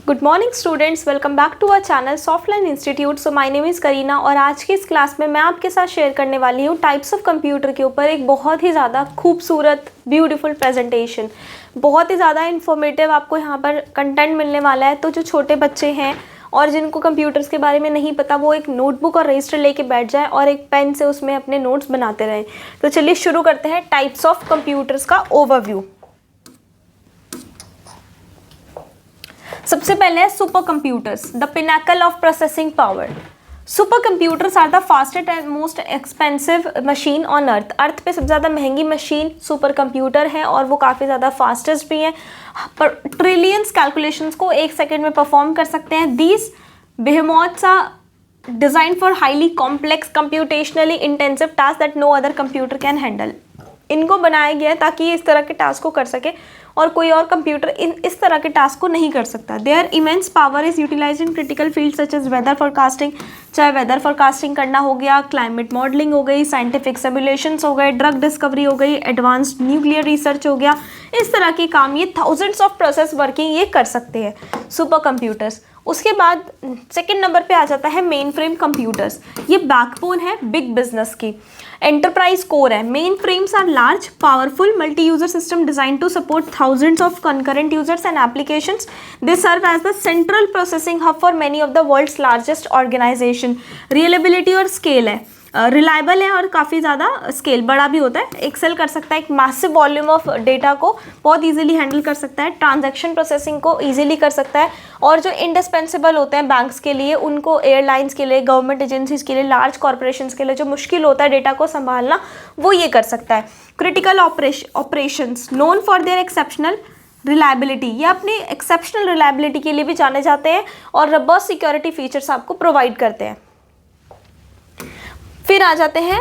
Good morning students, welcome back to our channel Softline institute. So my name is Kareena और आज की इस class में मैं आपके साथ शेयर करने वाली हूँ टाइप्स ऑफ कंप्यूटर के ऊपर एक बहुत ही ज़्यादा खूबसूरत ब्यूटीफुल प्रेजेंटेशन। बहुत ही ज़्यादा इन्फॉर्मेटिव आपको यहाँ पर कंटेंट मिलने वाला है। तो जो छोटे बच्चे हैं और जिनको कंप्यूटर्स के बारे में नहीं पता, वो एक नोटबुक और रजिस्टर लेके बैठ जाए और एक पेन से उसमें अपने नोट्स बनाते रहें। तो चलिए शुरू करते हैं टाइप्स ऑफ कंप्यूटर्स का ओवरव्यू। सबसे पहले है super computers, the pinnacle of processing power. Super computers are the fastest and most expensive machine on earth. Earth पे सबसे ज़्यादा महंगी मशीन सुपर कंप्यूटर है और वो काफ़ी ज़्यादा फास्टेस्ट भी हैं। पर ट्रिलियंस कैलकुलेशंस को एक सेकेंड में परफॉर्म कर सकते हैं। These behemoths are design for highly complex computationally intensive task that no other computer can handle. इनको बनाया गया है ताकि ये इस तरह के टास्क को कर सके और कोई और कंप्यूटर इस तरह के टास्क को नहीं कर सकता। There immense power is utilise in critical field such as weather forecasting, चाहे वेदर फोरकास्टिंग करना हो गया, क्लाइमेट मॉडलिंग हो गई, साइंटिफिक सिमुलेशंस हो गए, ड्रग डिस्कवरी हो गई, एडवांस्ड न्यूक्लियर रिसर्च हो गया। इस तरह के काम ये थाउजेंड्स ऑफ प्रोसेस वर्किंग ये कर सकते हैं सुपर कंप्यूटर्स। उसके बाद सेकंड नंबर पे आ जाता है मेन फ्रेम कंप्यूटर्स। ये बैकबोन है बिग बिजनेस की, एंटरप्राइज कोर है। Mainframes are large powerful multi user system design to support thousands of concurrent users and applications. They serve as the central processing hub for many of the world's largest organization. Reliability और scale है, reliable है और काफ़ी ज़्यादा scale बड़ा भी होता है। एक्सेल कर सकता है, एक मैसिव वॉल्यूम ऑफ डेटा को बहुत इजीली हैंडल कर सकता है, ट्रांजैक्शन प्रोसेसिंग को इजीली कर सकता है। और जो इंडिस्पेंसिबल होते हैं बैंक्स के लिए, उनको, एयरलाइंस के लिए, गवर्नमेंट एजेंसीज के लिए, लार्ज कॉरपोरेशंस के लिए जो मुश्किल होता है डेटा को संभालना, वो ये कर सकता है। Critical operations known for their exceptional reliability, ये अपनी एक्सेप्शनल रिलायबिलिटी के लिए भी जाने जाते हैं और रबस्ट सिक्योरिटी फीचर्स आपको प्रोवाइड करते हैं। फिर आ जाते हैं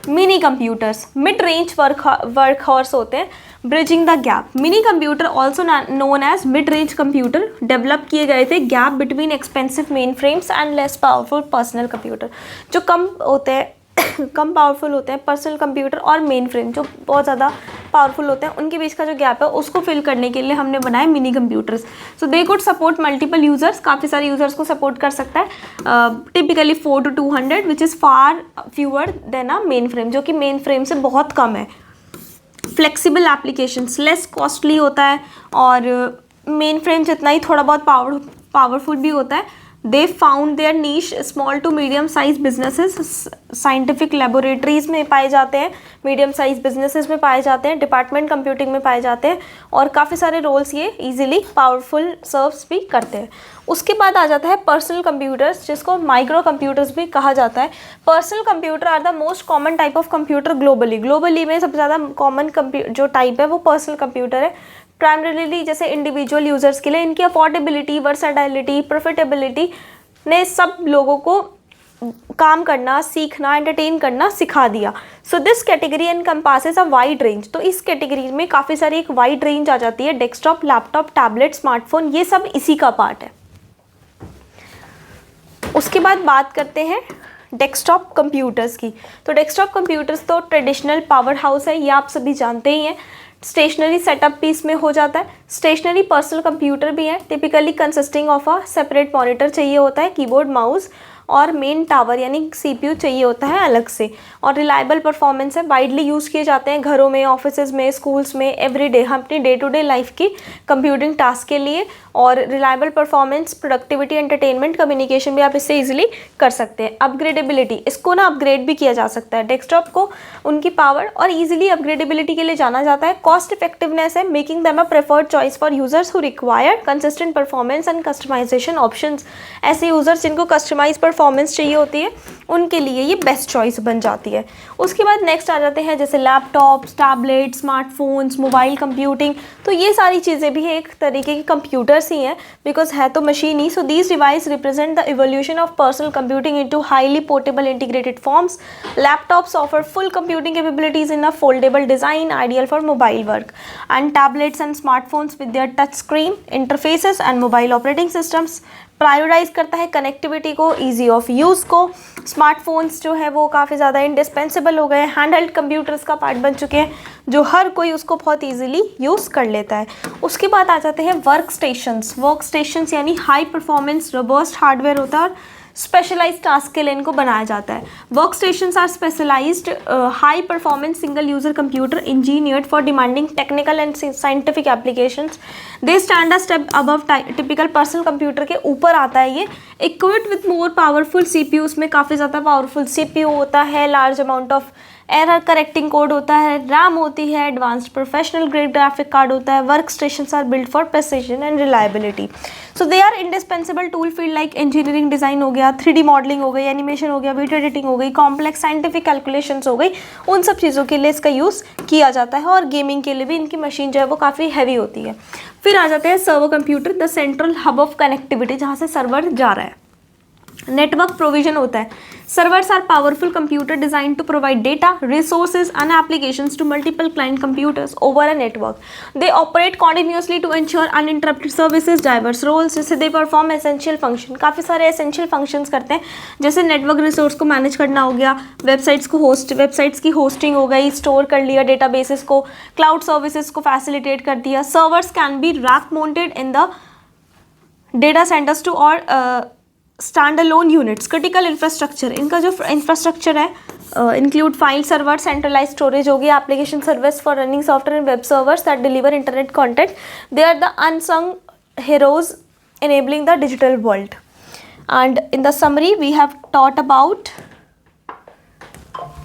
mini computers, mid range workhorse होते हैं, bridging the gap. Mini computer also known as mid range computer develop किए गए थे gap between expensive mainframes and less powerful personal computer. जो कम होते हैं कम पावरफुल होते हैं पर्सनल कंप्यूटर और मेन फ्रेम जो बहुत ज़्यादा पावरफुल होते हैं, उनके बीच का जो गैप है उसको फिल करने के लिए हमने बनाए mini computers. So they could support multiple users, काफ़ी सारे यूजर्स को सपोर्ट कर सकता है। Typically 4 to 200 which is far fewer than a main frame, जो कि मेन फ्रेम से बहुत कम है। फ्लेक्सिबल एप्लीकेशंस, लेस कॉस्टली होता है और मेन फ्रेम जितना ही थोड़ा बहुत पावरफुल भी होता है। They found their niche small to medium size businesses, scientific laboratories में पाए जाते हैं, मीडियम साइज बिजनेसेस में पाए जाते हैं, डिपार्टमेंट कंप्यूटिंग में पाए जाते हैं और काफ़ी सारे रोल्स ये इजीली पावरफुल सर्व्स भी करते हैं। उसके बाद आ जाता है पर्सनल कंप्यूटर्स, जिसको माइक्रो कंप्यूटर्स भी कहा जाता है। Personal computer are the most common type of computer globally में सबसे ज़्यादा कॉमन जो टाइप है वो पर्सनल कंप्यूटर है। प्राइमरीली जैसे इंडिविजुअल यूजर्स के लिए इनकी अफोर्डेबिलिटी, वर्सेटाइलिटी, प्रॉफिटेबिलिटी ने सब लोगों को काम करना, सीखना, एंटरटेन करना सिखा दिया। So this category encompasses a wide range. तो इस कैटेगरी में काफ़ी सारी एक वाइड रेंज आ जाती है। डेस्कटॉप, लैपटॉप, टैबलेट, स्मार्टफोन, ये सब इसी का पार्ट है। उसके बाद बात करते हैं डेस्कटॉप कंप्यूटर्स की। तो डेस्कटॉप कंप्यूटर्स तो ट्रेडिशनल पावर हाउस है, ये आप सभी जानते ही हैं। स्टेशनरी सेटअप भी इसमें हो जाता है। स्टेशनरी पर्सनल कंप्यूटर भी है, typically consisting of a separate monitor चाहिए होता है, कीबोर्ड, माउस और मेन टावर यानी सीपीयू चाहिए होता है अलग से। और रिलायबल परफॉर्मेंस है, वाइडली यूज़ किए जाते हैं घरों में, ऑफिसेज में, स्कूल्स में, एवरीडे हम अपनी डे टू डे लाइफ की कंप्यूटिंग टास्क के लिए। और reliable performance, productivity, entertainment, communication भी आप इससे इजीली कर सकते हैं। अपग्रेडेबिलिटी, इसको ना अपग्रेड भी किया जा सकता है। डेस्कटॉप को उनकी पावर और इजीली अपग्रेडेबिलिटी के लिए जाना जाता है। कॉस्ट इफेक्टिवनेस है, making them a preferred choice for users who require consistent performance and customization options. ऐसे यूजर्स जिनको कस्टमाइज परफॉर्मेंस चाहिए होती है उनके लिए ये बेस्ट चॉइस बन जाती है। उसके बाद नेक्स्ट आ जाते हैं जैसे laptops, tablet, smartphones, mobile computing. तो ये सारी चीज़ें भी एक तरीके की कंप्यूटर्स ही हैं, बिकॉज है तो मशीन ही। So these device represent the evolution of personal computing into highly portable integrated forms. Laptops offer full computing capabilities in a foldable design, ideal for mobile work. And tablets and smartphones with their touch screen interfaces and mobile operating systems prioritize करता है connectivity को, easy of use को। Smartphones जो है वो काफ़ी ज़्यादा indispensable हो गए, हैंड हेल्ड कंप्यूटर्स का पार्ट बन चुके हैं, जो हर कोई उसको बहुत ईजिली यूज़ कर लेता है। उसके बाद आ जाते हैं वर्क स्टेशंस यानी हाई परफॉर्मेंस रोबस्ट हार्डवेयर होता है और स्पेशलाइज्ड टास्क के लिए इनको बनाया जाता है। Work stations are specialised high performance single user computer engineered for demanding technical and scientific applications. They stand a step above typical personal computer के ऊपर आता है ये। Equipped with more powerful CPU, उसमें काफ़ी ज़्यादा पावरफुल CPU होता है, large amount of error correcting code होता है, रैम होती है, advanced professional grade graphic card होता है। Work stations are build for precision and reliability, so they are indispensable tool field like engineering design हो गया, 3D मॉडलिंग हो गई, एनिमेशन हो गया, वीडियो एडिटिंग हो गई, कॉम्प्लेक्स साइंटिफिक कैलकुलेशंस हो गई, उन सब चीज़ों के लिए इसका यूज़ किया जाता है। और गेमिंग के लिए भी इनकी मशीन जो है वो काफ़ी हैवी होती है। फिर आ जाते हैं server computer, the central hub of connectivity, जहाँ से सर्वर जा रहा है। नेटवर्क प्रोविजन होता है। Servers are powerful computer design to provide data, resources and applications to multiple client computers over a network. They operate continuously to ensure uninterrupted services, diverse roles, जैसे they perform essential function. काफ़ी सारे essential functions करते हैं, जैसे network resource को manage करना हो गया, वेबसाइट्स की होस्टिंग हो गई, स्टोर कर लिया डेटाबेसेस को, क्लाउड सर्विसेज को फैसिलिटेट कर दिया। Servers can be rack mounted in the data centers to और stand alone units. Critical infrastructure, इनका जो इंफ्रास्ट्रक्चर है include file server, centralize storage होगी, application service for running software and web servers that deliver internet content. They are the unsung heroes enabling the digital world. And in the summary we have taught about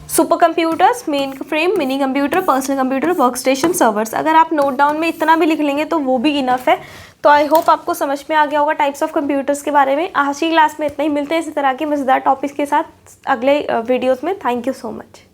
super computers, main frame, mini computer, personal computer, work station, servers. अगर आप note down में इतना भी लिख लेंगे तो वो भी इनफ है। तो आई होप आपको समझ में आ गया होगा टाइप्स ऑफ कंप्यूटर्स के बारे में। आज की क्लास में इतना ही, मिलते हैं इसी तरह के मज़ेदार टॉपिक्स के साथ अगले वीडियोस में। Thank you so much.